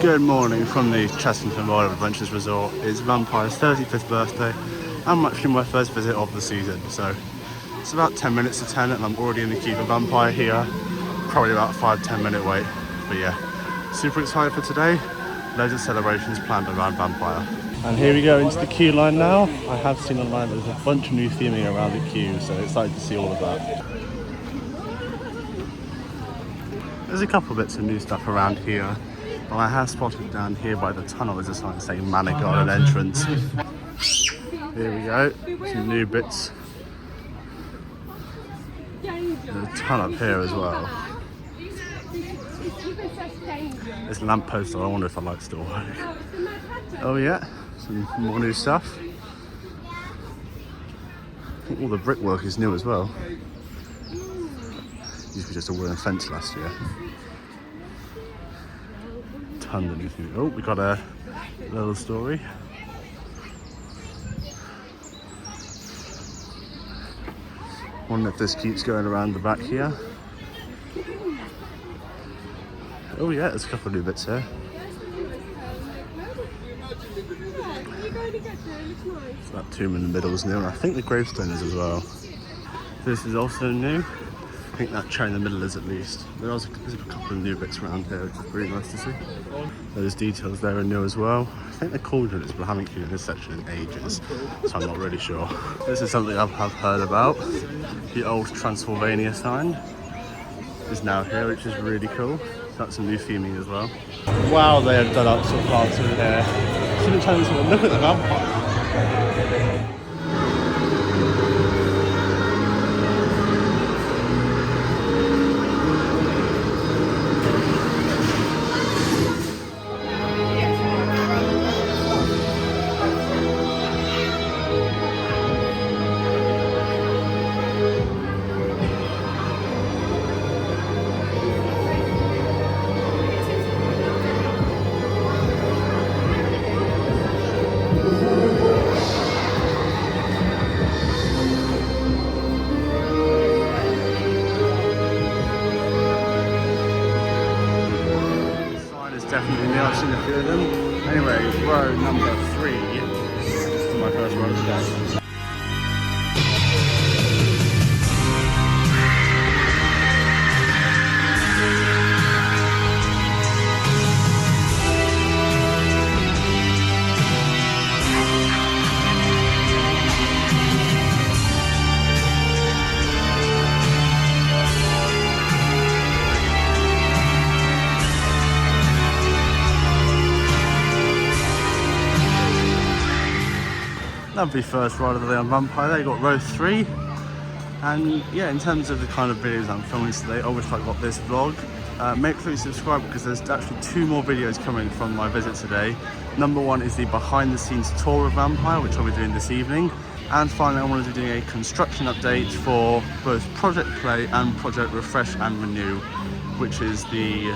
Good morning from the Chessington Wild Adventures Resort. It's Vampire's 35th birthday and actually my first visit of the season. So it's about 10 minutes to 10 and I'm already in the queue for Vampire here. Probably about a 5-10 minute wait. But yeah, super excited for today. Loads of celebrations planned around Vampire. And here we go into the queue line now. I have seen online there's a bunch of new theming around the queue, so excited to see all of that. There's a couple bits of new stuff around here. Well, I have spotted down here by the tunnel there's a sign saying Manor Garden entrance. Here we go, some new bits. There's a ton up here as well. This lamppost, I wonder if the lights still work. Oh yeah, some more new stuff. I think all the brickwork is new as well. Used to be just a wooden fence last year. Tons of new things. Oh, we got a little story. Wonder if this keeps going around the back here. Oh yeah, there's a couple of new bits here. So that tomb in the middle is new, and I think the gravestone is as well. This is also new. I think that chair in the middle is at least. There's a couple of new bits around here, which is pretty nice to see. Those details there are new as well. I think the cauldron is, but I haven't cleaned this section in ages, so I'm not really sure. This is something I have heard about. The old Transylvania sign is now here, which is really cool. So that's some new theming as well. Wow, they have done up some parts in here. Shouldn't tell me someone, look at the vampire. Definitely new, I've seen a few of them. Anyway, row number 3 is my first row today. Lovely first ride of the day on Vampire. They got row 3, and yeah, in terms of the kind of videos I'm filming today, obviously I got this vlog. Make sure you subscribe because there's actually 2 more videos coming from my visit today. Number 1 is the behind the scenes tour of Vampire, which I'll be doing this evening. And finally, I wanted to be doing a construction update for both Project Play and Project Refresh and Renew, which is the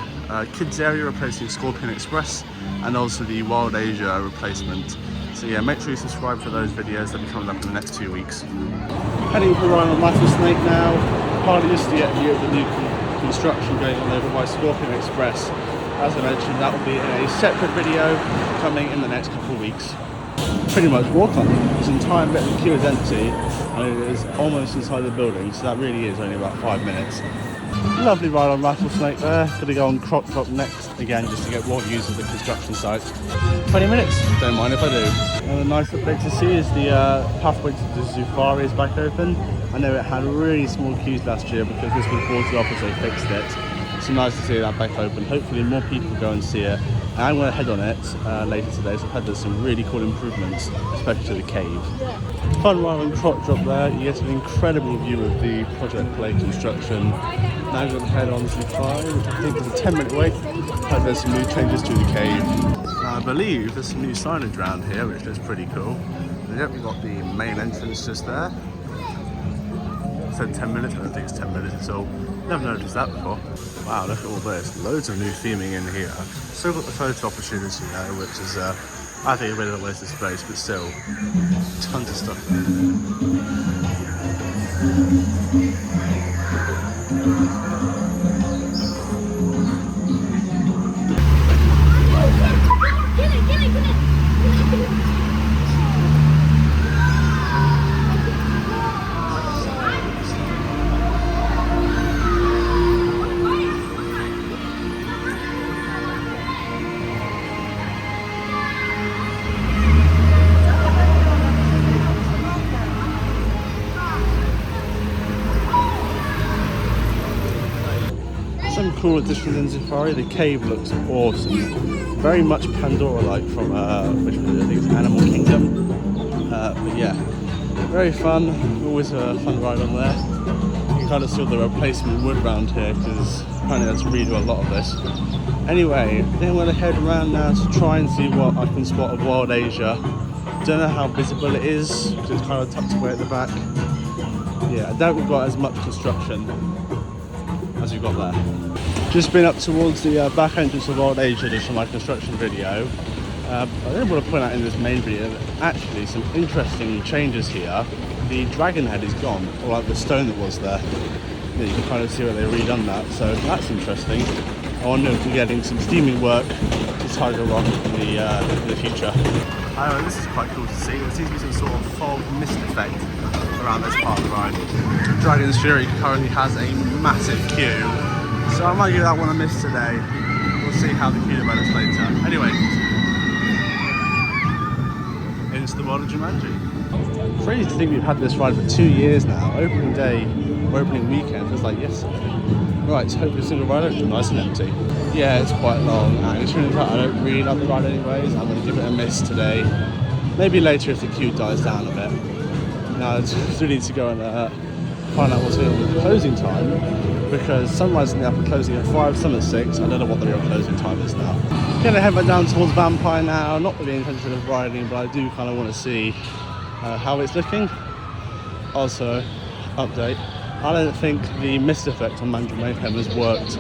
kids area replacing Scorpion Express, and also the Wild Asia replacement. So yeah, make sure you subscribe for those videos. They'll be coming up in the next 2 weeks. Heading for a ride on Rattlesnake now. Hardly just yet view of the new construction going on over by Scorpion Express. As I mentioned, that will be in a separate video coming in the next couple of weeks. Pretty much walk on. This entire bit of the queue is empty and it is almost inside the building, so that really is only about 5 minutes. Lovely ride on Rattlesnake there. Gonna go on Crop Top next, again just to get more views of the construction site. 20 minutes, don't mind if I do. And a nice update to see is the pathway to the Zufari is back open. I know it had really small queues last year because this was boarded off as they fixed it. So nice to see that back open. Hopefully more people go and see it. And I'm going to head on it later today, so I've heard there's some really cool improvements, especially to the cave. Fun ride on Crop Drop there. You get an incredible view of the Project Play construction. Now I'm going to head on to 5, which I think is a 10-minute wait. Hope there's some new changes to the cave. I believe there's some new signage around here, which is pretty cool. Yep, we've got the main entrance just there. It said 10 minutes, I don't think it's 10 minutes at all. Never noticed that before. Wow, look at all this. Loads of new theming in here. Still got the photo opportunity though, which is, I think a bit of a waste of space, but still, tons of stuff there. cool addition in Safari. The cave looks awesome. Very much Pandora-like from, which I think it's Animal Kingdom. But yeah, very fun. Always a fun ride on there. You can kind of see all the replacement wood around here because apparently that's redo a lot of this. Anyway, I think I'm going to head around now to try and see what I can spot of Wild Asia. Don't know how visible it is because it's kind of tucked away at the back. Yeah, I doubt we've got as much construction as we've got there. Just been up towards the back entrance of Wild Asia just for my construction video. I didn't want to point out in this main video that actually some interesting changes here. The dragon head is gone, or like the stone that was there. Yeah, you can kind of see where they redone that, so that's interesting. I wonder if we're getting some steaming work to Tiger Rock in the future. This is quite cool to see. There seems to be some sort of fog mist effect around this part of the ride. Dragon's Fury currently has a massive queue, so I might give that one a miss today. We'll see how the queue develops later. Anyway, into the world of Jumanji. Crazy to think we've had this ride for 2 years now. Opening day, opening weekend was like yesterday. Right, so hopefully the single ride looks nice and empty. Yeah, it's quite long, and it turns out I don't really love the ride anyways. I'm going to give it a miss today. Maybe later if the queue dies down a bit. Now I do need to go and find out what's the closing time, because some rides in the app are closing at 5, some at 6. I don't know what the real closing time is now. Gonna head back down towards Vampire now, not with the intention of riding, but I do kind of want to see how it's looking. Also, update, I don't think the mist effect on Mandrill Mayhem has worked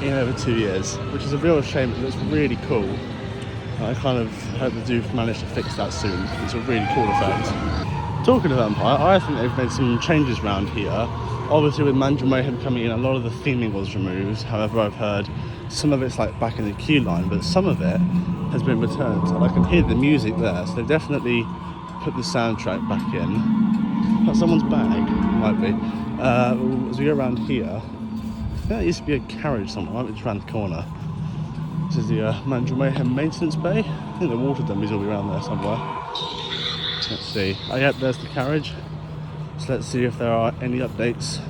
in over 2 years, which is a real shame because it's really cool. I kind of hope they do manage to fix that soon. It's a really cool effect. Talking of Vampire, I think they've made some changes around here. Obviously with Mandrill Mayhem coming in, a lot of the theming was removed. However, I've heard some of it's like back in the queue line, but some of it has been returned. And I can hear the music there, so they've definitely put the soundtrack back in. That's someone's bag, might be. As we go around here, there used to be a carriage somewhere, might be just around the corner. This is the Mandrill Mayhem maintenance bay. I think the water dummies will be around there somewhere. Let's see. Oh yeah, there's the carriage. So let's see if there are any updates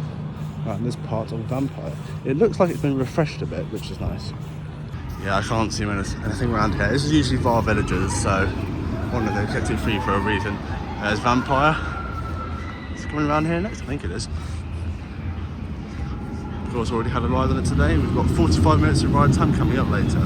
around this part of Vampire. It looks like it's been refreshed a bit, which is nice. Yeah, I can't see anything around here. This is usually VAR Villages, so I wonder if they kept it free for a reason. There's Vampire. It's coming around here next, I think it is. Of course, already had a ride on it today. We've got 45 minutes of ride time coming up later.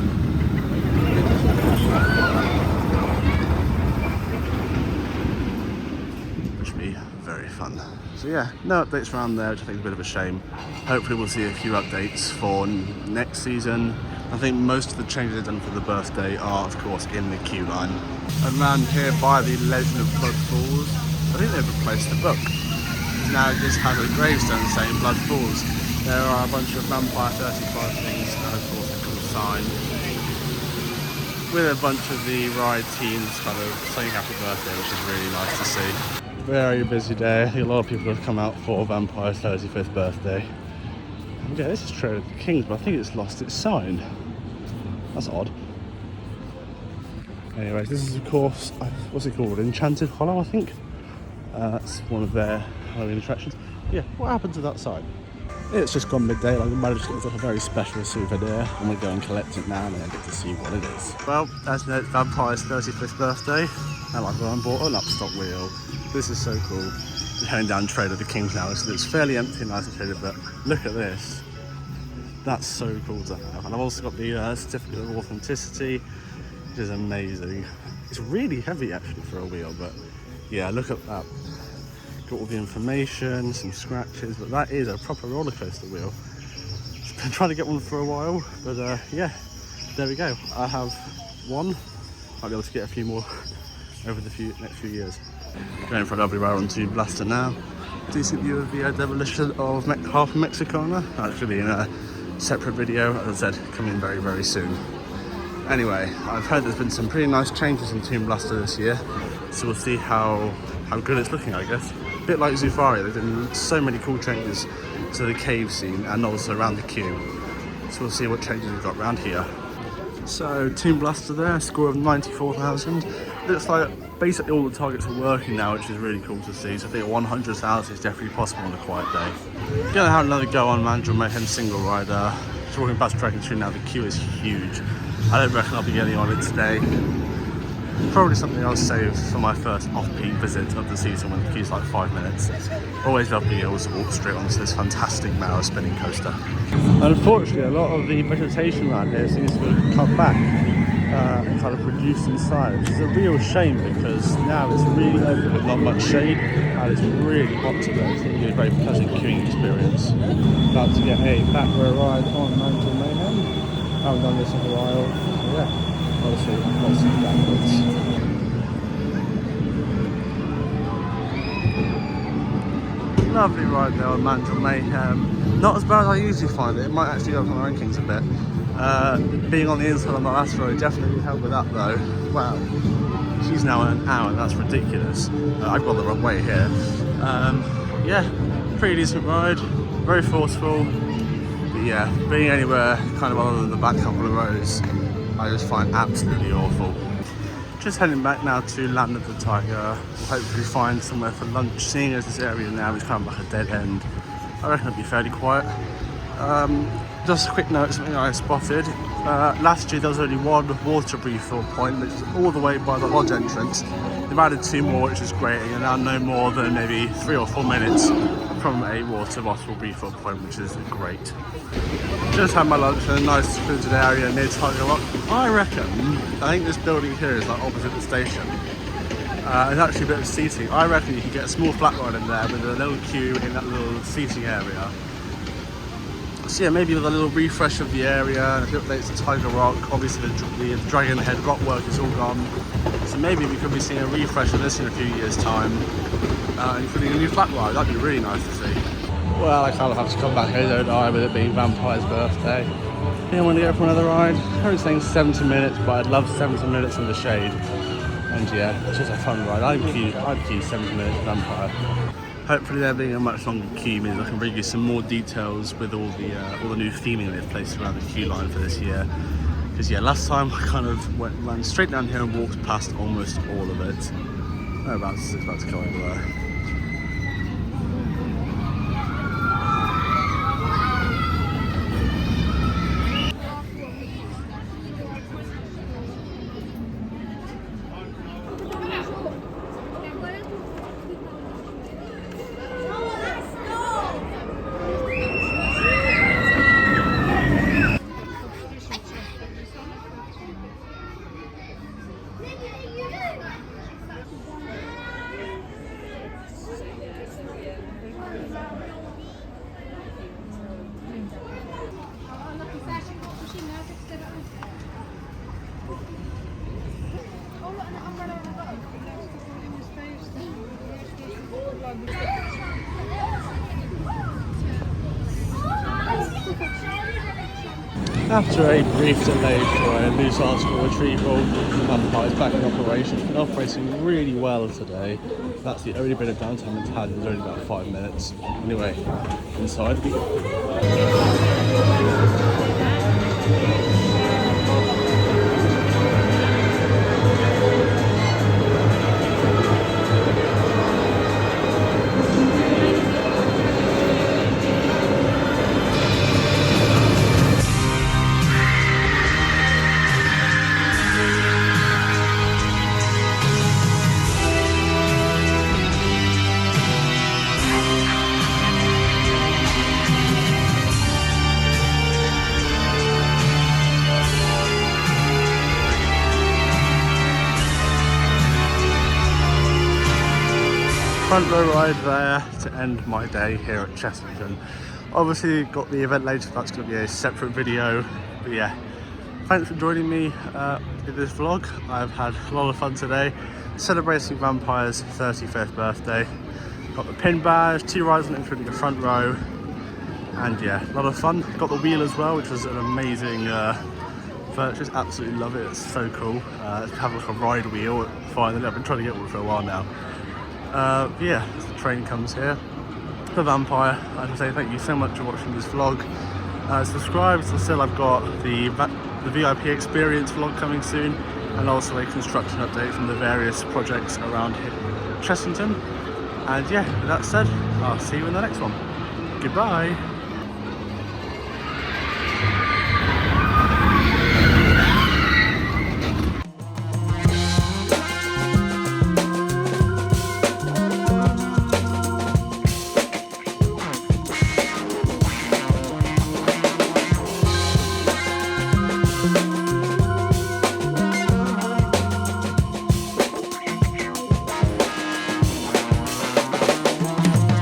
Which will be very fun. So yeah, no updates around there, which I think is a bit of a shame. Hopefully we'll see a few updates for next season. I think most of the changes they've done for the birthday are, of course, in the queue line. And around here by the Legend of Blood Falls, I think they've replaced the book. Now it just has a gravestone saying Blood Falls. There are a bunch of Vampire 35 things, and of course a cool sign with a bunch of the ride teams kind of saying happy birthday, which is really nice to see. Very busy day. I think a lot of people have come out for Vampire's 35th birthday. And yeah, this is Trail of the Kings, but I think it's lost its sign. That's odd. Anyways, this is of course, what's it called? Enchanted Hollow, I think. That's one of their Halloween attractions. Yeah, what happened to that sign? It's just gone midday, like I managed to get myself a very special souvenir. I'm going to go and collect it now and then I get to see what it is. Well, as you know, it's Vampire's 35th birthday, and I've gone and bought an upstock wheel. This is so cool. We're heading down Trail of the Kings now, so it's fairly empty and isolated, but look at this. That's so cool to have. And I've also got the certificate of authenticity, which is amazing. It's really heavy actually for a wheel, but yeah, look at that. Got all the information, some scratches, but that is a proper roller coaster wheel. I've been trying to get one for a while, but yeah, there we go. I have one. Might be able to get a few more over the next few years. Going for a lovely ride on Tube Blaster now. Decent view of the demolition of half of Mexicana. Actually in a separate video, as I said, coming very, very soon. Anyway, I've heard there's been some pretty nice changes in Tube Blaster this year, so we'll see how good it's looking, I guess. A bit like Zufari, they've done so many cool changes to the cave scene and also around the queue. So we'll see what changes we've got around here. So Toon Blaster there, score of 94,000. Looks like basically all the targets are working now, which is really cool to see. So I think 100,000 is definitely possible on a quiet day. Gonna have another go on Mandrill Mayhem single rider. Just walking past Dragon Street now, the queue is huge. I don't reckon I'll be getting on it today. Probably something I'll save for my first off-peak visit of the season when the queue's like 5 minutes. Always love being able to walk straight onto this fantastic Mara spinning coaster. Unfortunately, a lot of the vegetation around here seems to be cut back and kind of reduced in size, which is a real shame because now it's really open with not much shade and it's really hot today. It's going to be a very pleasant queuing experience. About to get a back row ride on Mantle Mayhem. Haven't done this in a while, so yeah. Obviously, lots of backwards. Lovely ride there on Mantle Mayhem. Not as bad as I usually find it. It might actually go up on the rankings a bit. Being on the inside on the last row definitely helped with that though. Wow, she's now at an hour. That's ridiculous. I've got the wrong way here. Yeah, pretty decent ride. Very forceful. But yeah, being anywhere kind of other than the back couple of rows, I just find absolutely awful. Just heading back now to Land of the Tiger. Hopefully find somewhere for lunch. Seeing as this area now is kind of like a dead end, I reckon it'll be fairly quiet. Just a quick note, something I spotted. Last year there was only one water refill point, which is all the way by the lodge entrance. They've added 2 more, which is great, and you're now no more than maybe 3 or 4 minutes from a water bottle refill point, which is great. Just had my lunch in a nice secluded area near Tiger Rock. I think this building here is like opposite the station. There's actually a bit of seating. I reckon you could get a small flat ride in there with a little queue in that little seating area. So yeah, maybe with a little refresh of the area and a few updates to Tiger Rock. Obviously the Dragon Head rock work is all gone. So maybe we could be seeing a refresh of this in a few years' time. Including a new flat ride. That'd be really nice to see. Well, I kind of have to come back here, don't I, with it being Vampire's birthday. Yeah, I want to go for another ride. I'm saying 70 minutes, but I'd love 70 minutes in the shade. And yeah, it's just a fun ride. I'd queue 70 minutes with Vampire. Hopefully there being a much longer queue means I can bring you some more details with all the new theming they've placed around the queue line for this year. Because yeah, last time I kind of ran straight down here and walked past almost all of it. It's about to go over there. After a brief delay for a loose article retrieval, the Vampire is back in operation. It's been operating really well today. That's the only bit of downtime it's had. It's only about 5 minutes. Anyway, inside we go. Front row ride there to end my day here at Chessington. Obviously got the event later, that's going to be a separate video, but yeah, thanks for joining me in this vlog. I've had a lot of fun today celebrating Vampire's 35th birthday. Got the pin badge, 2 rides on it, including the front row, and yeah, a lot of fun. Got the wheel as well, which was an amazing purchase. Absolutely love it, it's so cool. Have like a ride wheel finally. I've been trying to get one for a while now. Yeah, as the train comes here, the Vampire, I can say thank you so much for watching this vlog. Subscribe, so still I've got the VIP experience vlog coming soon, and also a construction update from the various projects around here, Chessington. And yeah, with that said, I'll see you in the next one. Goodbye.